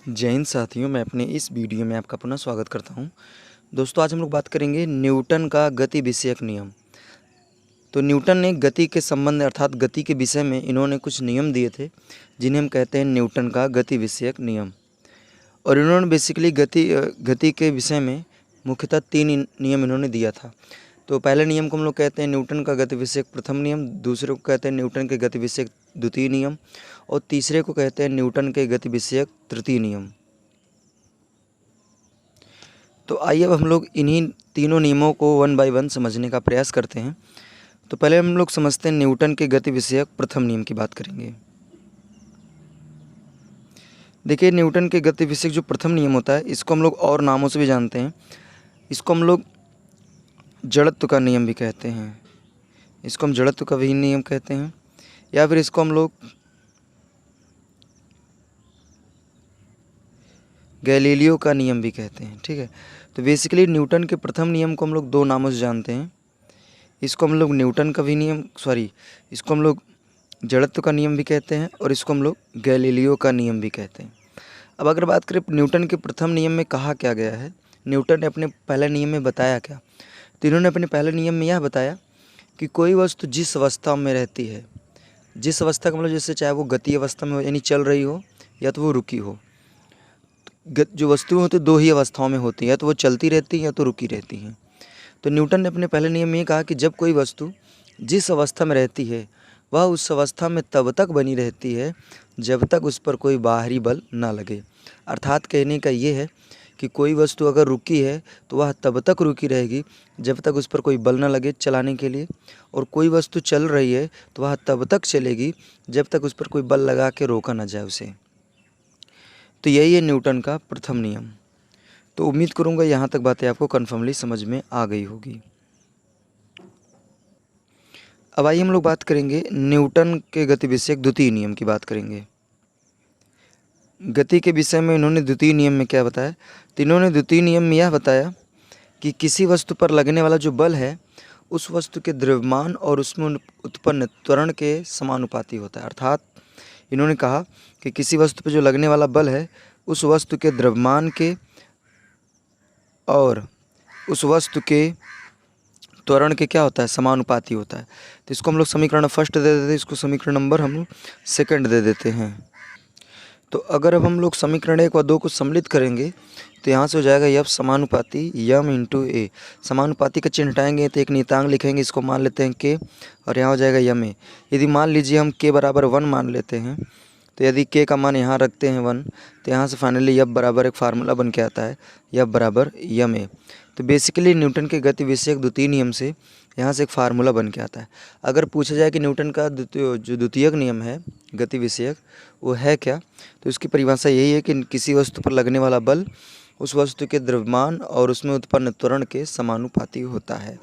जय हिंद साथियों, मैं अपने इस वीडियो में आपका पुनः स्वागत करता हूं। दोस्तों, आज हम लोग बात करेंगे न्यूटन का गति विषयक नियम। तो न्यूटन ने गति के संबंध अर्थात गति के विषय में इन्होंने कुछ नियम दिए थे, जिन्हें हम कहते हैं न्यूटन का गति विषयक नियम। और इन्होंने बेसिकली गति के विषय में मुख्यतः 3 नियम इन्होंने दिया था। तो पहले नियम को हम लोग कहते हैं न्यूटन का गति विषयक प्रथम नियम, दूसरे को कहते हैं न्यूटन के गति विषयक द्वितीय नियम, और तीसरे को कहते हैं न्यूटन के गति विषयक तृतीय नियम। तो आइए अब हम लोग इन्हीं तीनों नियमों को वन बाय वन समझने का प्रयास करते हैं। तो पहले हम लोग समझते हैं न्यूटन के गति विषयक प्रथम नियम की बात करेंगे। देखिए, न्यूटन के गति विषयक जो प्रथम नियम होता है, इसको हम लोग और नामों से भी जानते हैं। इसको हम लोग जड़त्व का नियम भी कहते हैं, इसको हम जड़त्व का भी नियम कहते हैं, या फिर इसको हम लोग गैलीलियो का नियम भी कहते हैं। ठीक है, तो बेसिकली न्यूटन के प्रथम नियम को हम लोग 2 नामों से जानते हैं। इसको हम लोग न्यूटन का भी नियम इसको हम लोग जड़त्व का नियम भी कहते हैं, और इसको हम लोग गैलीलियो का नियम भी कहते हैं। अब अगर बात करें न्यूटन के प्रथम नियम में कहा क्या गया है, न्यूटन ने अपने पहले नियम में बताया क्या, तो इन्होंने अपने पहले नियम में यह बताया कि कोई वस्तु जिस अवस्था में रहती है, जिस अवस्था का मतलब जैसे चाहे वो गति अवस्था में हो यानी चल रही हो, या तो वो रुकी हो। जो वस्तुएं होती 2 ही अवस्थाओं में होती हैं, या तो वो चलती रहती हैं या तो रुकी रहती हैं। तो न्यूटन ने अपने पहले नियम में ये कहा कि जब कोई वस्तु जिस अवस्था में रहती है, वह उस अवस्था में तब तक बनी रहती है जब तक उस पर कोई बाहरी बल ना लगे। अर्थात कहने का ये है कि कोई वस्तु अगर रुकी है तो वह तब तक रुकी रहेगी जब तक उस पर कोई बल ना लगे चलाने के लिए, और कोई वस्तु चल रही है तो वह तब तक चलेगी जब तक उस पर कोई बल लगा के रोका ना जाए उसे। तो यही है न्यूटन का प्रथम नियम। तो उम्मीद करूँगा यहाँ तक बातें आपको कन्फर्मली समझ में आ गई होगी। अब आइए हम लोग बात करेंगे न्यूटन के गति विषयक द्वितीय नियम की बात करेंगे। गति के विषय में इन्होंने द्वितीय नियम में क्या बताया, तो इन्होंने द्वितीय नियम में यह बताया कि किसी वस्तु पर लगने वाला जो बल है उस वस्तु के द्रव्यमान और उसमें उत्पन्न त्वरण के समानुपाती होता है। अर्थात इन्होंने कहा कि किसी वस्तु पर जो लगने वाला बल है उस वस्तु के द्रव्यमान के और उस वस्तु के त्वरण के क्या होता है, समानुपाती होता है। तो इसको हम लोग समीकरण फर्स्ट दे देते हैं, इसको समीकरण नंबर हम लोग सेकंड दे देते हैं। तो अगर अब हम लोग समीकरण 1 व 2 को सम्मिलित करेंगे तो यहाँ से हो जाएगा यफ समानुपाती यम इंटू ए। समानुपाती का चिन्ह हटाएंगे तो एक नियतांक लिखेंगे, इसको मान लेते हैं के, और यहाँ हो जाएगा यम ए। यदि मान लीजिए हम के बराबर 1 मान लेते हैं, तो यदि के का मान यहाँ रखते हैं 1, तो यहाँ से फाइनली यफ बराबर एक फार्मूला बन के आता है, यफ बराबर यम ए। तो बेसिकली न्यूटन के गति विषयक द्वितीय नियम से यहाँ से एक फार्मूला बन के आता है। अगर पूछा जाए कि न्यूटन का जो द्वितीयक नियम है गति विषयक वो है क्या, तो इसकी परिभाषा यही है कि किसी वस्तु पर लगने वाला बल उस वस्तु के द्रव्यमान और उसमें उत्पन्न त्वरण के समानुपाती होता है।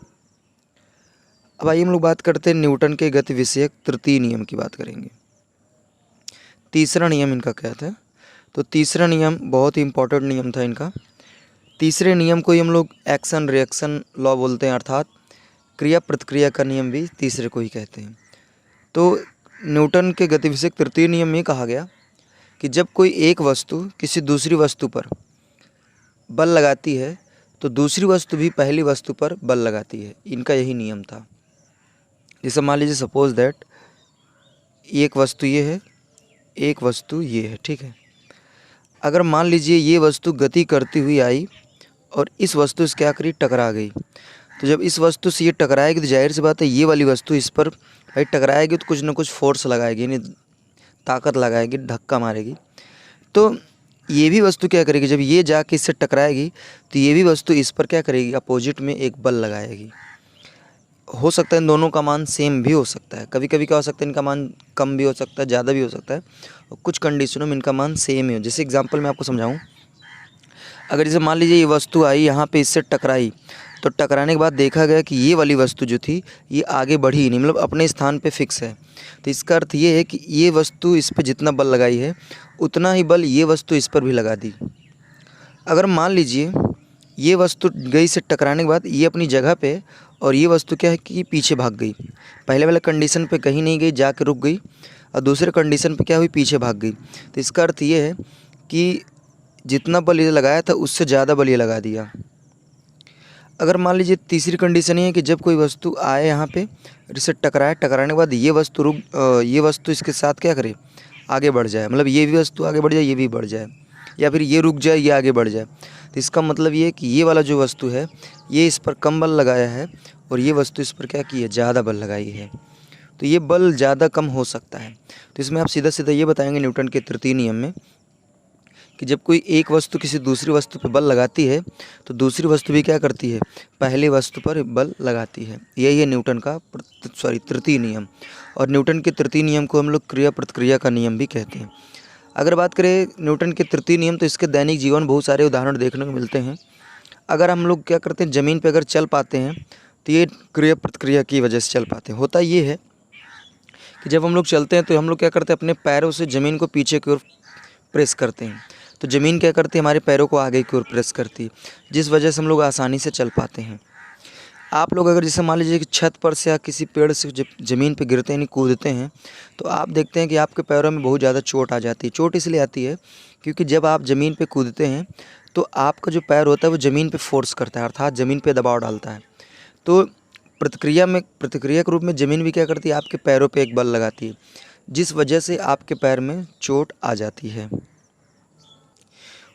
अब आइए हम लोग बात करते हैं न्यूटन के गति विषयक तृतीय नियम की बात करेंगे। तीसरा नियम इनका क्या था, तो तीसरा नियम बहुत ही इंपॉर्टेंट नियम था इनका। तीसरे नियम को ही हम लोग एक्शन रिएक्शन लॉ बोलते हैं, अर्थात क्रिया प्रतिक्रिया का नियम भी तीसरे को ही कहते हैं। तो न्यूटन के गति विषयक तृतीय नियम में कहा गया कि जब कोई एक वस्तु किसी दूसरी वस्तु पर बल लगाती है तो दूसरी वस्तु भी पहली वस्तु पर बल लगाती है। इनका यही नियम था। जैसे मान लीजिए सपोज दैट एक वस्तु ये है, एक वस्तु ये है, ठीक है। अगर मान लीजिए ये वस्तु गति करती हुई आई और इस वस्तु से क्या करी, टकरा गई, तो जब इस वस्तु से ये टकराएगी तो जाहिर सी बात है ये वाली वस्तु इस पर भाई टकराएगी तो कुछ ना कुछ फोर्स लगाएगी, यानी ताकत लगाएगी, धक्का मारेगी। तो ये भी वस्तु क्या करेगी, जब ये जाके इससे टकराएगी तो ये भी वस्तु इस पर क्या करेगी, अपोजिट में एक बल लगाएगी। हो सकता है इन दोनों का मान सेम भी हो सकता है, कभी कभी क्या हो सकता है इनका मान कम भी हो सकता है, ज़्यादा भी हो सकता है, और कुछ कंडीशनों में इनका मान सेम ही हो। जैसे एग्जांपल मैं आपको समझाऊं, अगर जैसे मान लीजिए ये वस्तु आई यहाँ पे इससे टकराई, तो टकराने के बाद देखा गया कि ये वाली वस्तु जो थी ये आगे बढ़ी ही नहीं, मतलब अपने स्थान पे फिक्स है। तो इसका अर्थ ये है कि ये वस्तु इस पर जितना बल लगाई है उतना ही बल ये वस्तु इस पर भी लगा दी। अगर मान लीजिए ये वस्तु गई से टकराने के बाद ये अपनी जगह पे, और ये वस्तु क्या है कि पीछे भाग गई, पहले वाले कंडीशन पे कहीं नहीं गई, जाके रुक गई, और दूसरे कंडीशन पे क्या हुई, पीछे भाग गई। तो इसका अर्थ ये है कि जितना बल ये लगाया था उससे ज़्यादा बल ये लगा दिया। अगर मान लीजिए तीसरी कंडीशन ये है कि जब कोई वस्तु आए यहाँ पे और इससे टकराए, टकराने के बाद ये वस्तु इसके साथ क्या करे, आगे बढ़ जाए, मतलब ये भी वस्तु आगे बढ़ जाए, ये भी बढ़ जाए, या फिर ये रुक जाए, ये आगे बढ़ जाए। तो इसका मतलब ये है कि ये वाला जो वस्तु है ये इस पर कम बल लगाया है और ये वस्तु इस पर क्या की है, ज़्यादा बल लगाई है। तो ये बल ज़्यादा कम हो सकता है। तो इसमें आप सीधा सीधा ये बताएंगे न्यूटन के तृतीय नियम में कि जब कोई एक वस्तु किसी दूसरी वस्तु पर बल लगाती है तो दूसरी वस्तु भी क्या करती है, पहली वस्तु पर बल लगाती है। यही है न्यूटन का तृतीय नियम। और न्यूटन के तृतीय नियम को हम लोग क्रिया प्रतिक्रिया का नियम भी कहते हैं। अगर बात करें न्यूटन के तृतीय नियम तो इसके दैनिक जीवन में बहुत सारे उदाहरण देखने को मिलते हैं। अगर हम लोग क्या करते हैं, ज़मीन पर अगर चल पाते हैं तो ये क्रिया प्रतिक्रिया की वजह से चल पाते हैं। होता ये है कि जब हम लोग चलते हैं तो हम लोग क्या करते हैं, अपने पैरों से ज़मीन को पीछे की ओर प्रेस करते हैं, तो ज़मीन क्या करती है, हमारे पैरों को आगे की ओर प्रेस करती है, जिस वजह से हम लोग आसानी से चल पाते हैं। आप लोग अगर जैसे मान लीजिए कि छत पर से या किसी पेड़ से जब ज़मीन पे गिरते हैं, कूदते हैं, तो आप देखते हैं कि आपके पैरों में बहुत ज़्यादा चोट आ जाती है। चोट इसलिए आती है क्योंकि जब आप ज़मीन पे कूदते हैं तो आपका जो पैर होता है वो ज़मीन पे फोर्स करता है, अर्थात ज़मीन पे दबाव डालता है। तो प्रतिक्रिया के रूप में ज़मीन भी क्या करती है, आपके पैरों पे एक बल लगाती है, जिस वजह से आपके पैर में चोट आ जाती है।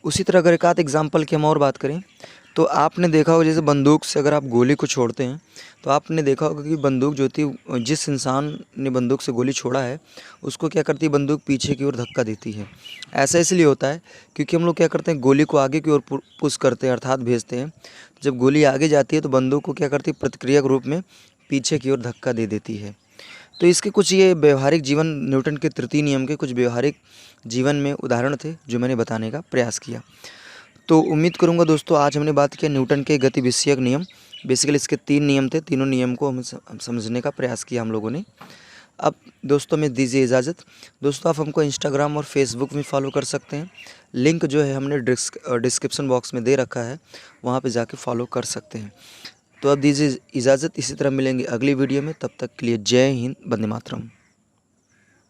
उसी तरह अगर एक आध एग्जाम्पल की हम और बात करें तो आपने देखा होगा जैसे बंदूक से अगर आप गोली को छोड़ते हैं तो आपने देखा होगा कि बंदूक जो थी, जिस इंसान ने बंदूक से गोली छोड़ा है उसको क्या करती है, बंदूक पीछे की ओर धक्का देती है। ऐसा इसलिए होता है क्योंकि हम लोग क्या करते हैं, गोली को आगे की ओर पुश करते हैं, अर्थात भेजते हैं। जब गोली आगे जाती है तो बंदूक को क्या करती है, प्रतिक्रिया के रूप में पीछे की ओर धक्का दे देती है। तो इसके कुछ ये व्यवहारिक जीवन, न्यूटन के तृतीय नियम के कुछ व्यवहारिक जीवन में उदाहरण थे जो मैंने बताने का प्रयास किया। तो उम्मीद करूंगा दोस्तों आज हमने बात किया न्यूटन के गति विषयक नियम। बेसिकली इसके 3 नियम थे, तीनों नियम को हम समझने का प्रयास किया हम लोगों ने। अब दोस्तों में दीजिए इजाज़त। दोस्तों आप हमको इंस्टाग्राम और फेसबुक में फॉलो कर सकते हैं, लिंक जो है हमने डिस्क्रिप्शन बॉक्स में दे रखा है, वहाँ पर जाके फॉलो कर सकते हैं। तो अब दीजिए इजाज़त, इसी तरह मिलेंगे अगली वीडियो में, तब तक के लिए जय हिंद, वंदे मातरम।